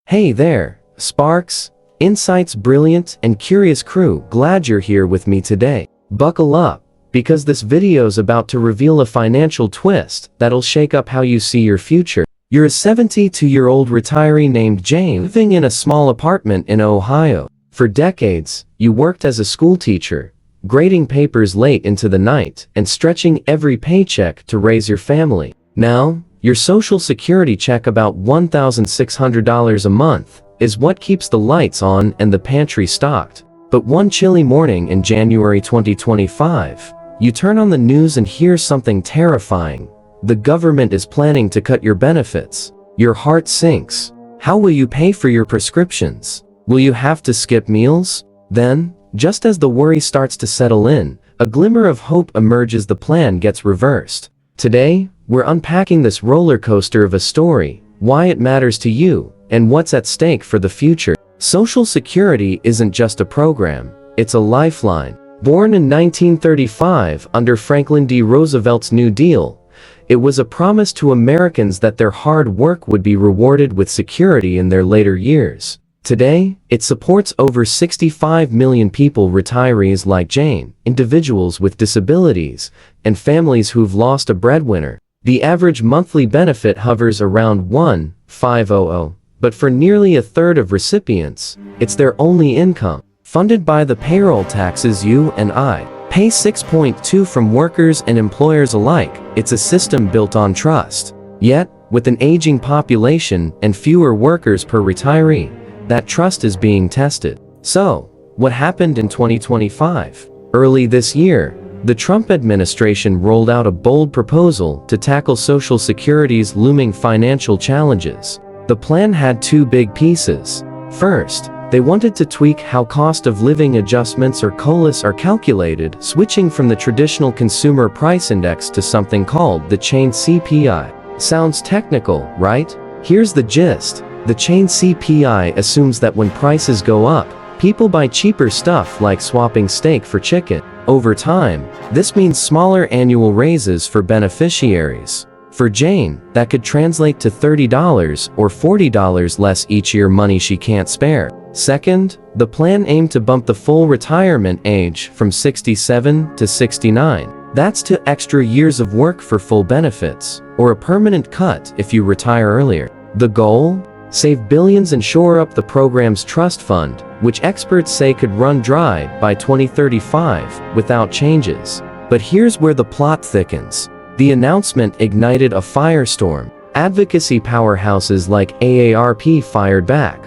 Hey there, Sparks, Insight's brilliant and curious crew, glad you're here with me today. Buckle up, because this video's about to reveal a financial twist that'll shake up how you see your future. You're a 72-year-old retiree named Jane living in a small apartment in Ohio. For decades, you worked as a school teacher, grading papers late into the night and stretching every paycheck to raise your family. Now, your Social Security check, about $1,600 a month, is what keeps the lights on and the pantry stocked. But one chilly morning in January 2025, you turn on the news and hear something terrifying. The government is planning to cut your benefits. Your heart sinks. How will you pay for your prescriptions? Will you have to skip meals? Then, just as the worry starts to settle in, a glimmer of hope emerges. The plan gets reversed. Today, we're unpacking this roller coaster of a story, why it matters to you, and what's at stake for the future. Social Security isn't just a program, it's a lifeline. Born in 1935 under Franklin D. Roosevelt's New Deal, it was a promise to Americans that their hard work would be rewarded with security in their later years. Today, it supports over 65 million people, retirees like Jane, individuals with disabilities, and families who've lost a breadwinner. The average monthly benefit hovers around $1,500, but for nearly a third of recipients, it's their only income. Funded by the payroll taxes you and I pay 6.2 from workers and employers alike, it's a system built on trust. Yet, with an aging population and fewer workers per retiree, that trust is being tested. So, what happened in 2025? Early this year, the Trump administration rolled out a bold proposal to tackle Social Security's looming financial challenges. The plan had two big pieces. First, they wanted to tweak how cost of living adjustments or COLAs are calculated, switching from the traditional consumer price index to something called the chain CPI. Sounds technical, right? Here's the gist. The chain CPI assumes that when prices go up, people buy cheaper stuff like swapping steak for chicken. Over time, this means smaller annual raises for beneficiaries. For Jane, that could translate to $30 or $40 less each year, money she can't spare. Second, the plan aimed to bump the full retirement age from 67 to 69. That's 2 extra years of work for full benefits, or a permanent cut if you retire earlier. The goal? Save billions and shore up the program's trust fund, which experts say could run dry by 2035 without changes. But here's where the plot thickens. The announcement ignited a firestorm. Advocacy powerhouses like AARP fired back,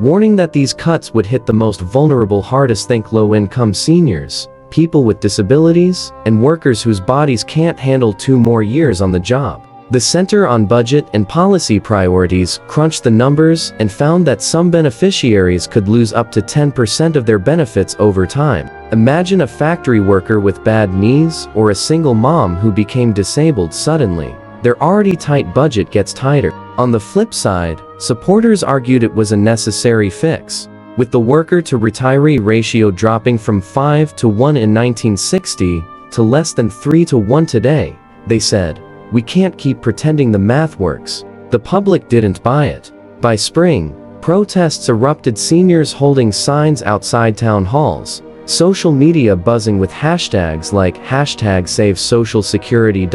warning that these cuts would hit the most vulnerable hardest. Think low-income seniors, people with disabilities, and workers whose bodies can't handle 2 more years on the job. The Center on Budget and Policy Priorities crunched the numbers and found that some beneficiaries could lose up to 10% of their benefits over time. Imagine a factory worker with bad knees or a single mom who became disabled suddenly. Their already tight budget gets tighter. On the flip side, supporters argued it was a necessary fix. With the worker to retiree ratio dropping from 5 to 1 in 1960 to less than 3 to 1 today, they said, "We can't keep pretending the math works." The public didn't buy it. By spring, protests erupted, seniors holding signs outside town halls, social media buzzing with hashtags like #SaveSocialSecurity.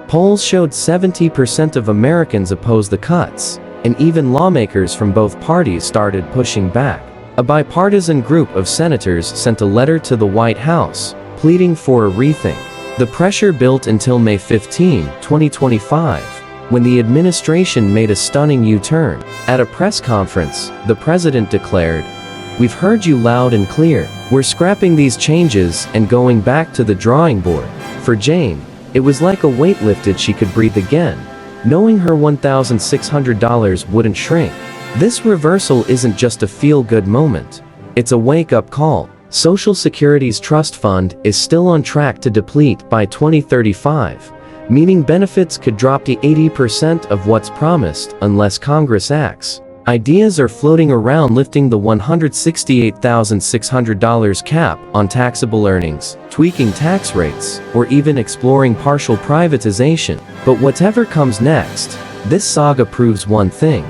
Polls showed 70% of Americans oppose the cuts, and even lawmakers from both parties started pushing back. A bipartisan group of senators sent a letter to the White House, pleading for a rethink. The pressure built until May 15, 2025, when the administration made a stunning U-turn. At a press conference, the president declared, "We've heard you loud and clear. We're scrapping these changes and going back to the drawing board." For Jane, it was like a weight lifted. She could breathe again, knowing her $1,600 wouldn't shrink. This reversal isn't just a feel-good moment. It's a wake-up call. Social Security's trust fund is still on track to deplete by 2035, meaning benefits could drop to 80% of what's promised unless Congress acts. Ideas are floating around lifting the $168,600 cap on taxable earnings, tweaking tax rates, or even exploring partial privatization. But whatever comes next, this saga proves one thing.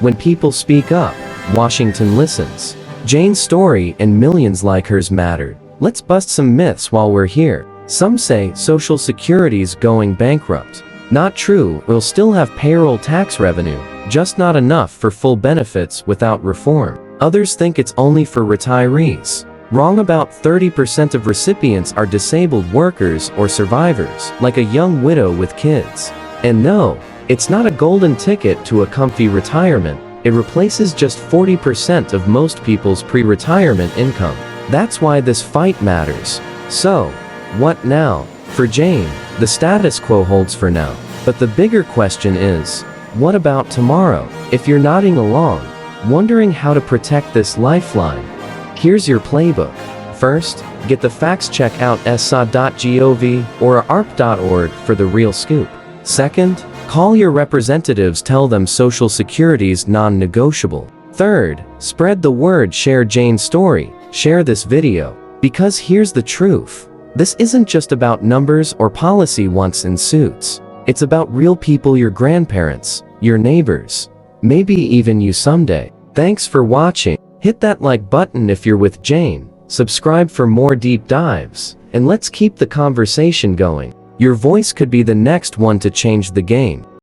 When people speak up, Washington listens. Jane's story and millions like hers mattered. Let's bust some myths while we're here. Some say Social Security's going bankrupt. Not true, we'll still have payroll tax revenue, just not enough for full benefits without reform. Others think it's only for retirees. Wrong, about 30% of recipients are disabled workers or survivors, like a young widow with kids. And no, it's not a golden ticket to a comfy retirement. It replaces just 40% of most people's pre-retirement income. That's why this fight matters. So, what now? For Jane, the status quo holds for now. But the bigger question is, what about tomorrow? If you're nodding along, wondering how to protect this lifeline, here's your playbook. First, get the facts. Check out ssa.gov or arp.org for the real scoop. Second, call your representatives, tell them Social Security's non-negotiable. Third, spread the word, share Jane's story, share this video. Because here's the truth. This isn't just about numbers or policy wonks in suits. It's about real people, your grandparents, your neighbors, maybe even you someday. Thanks for watching. Hit that like button if you're with Jane, subscribe for more deep dives, and let's keep the conversation going. Your voice could be the next one to change the game.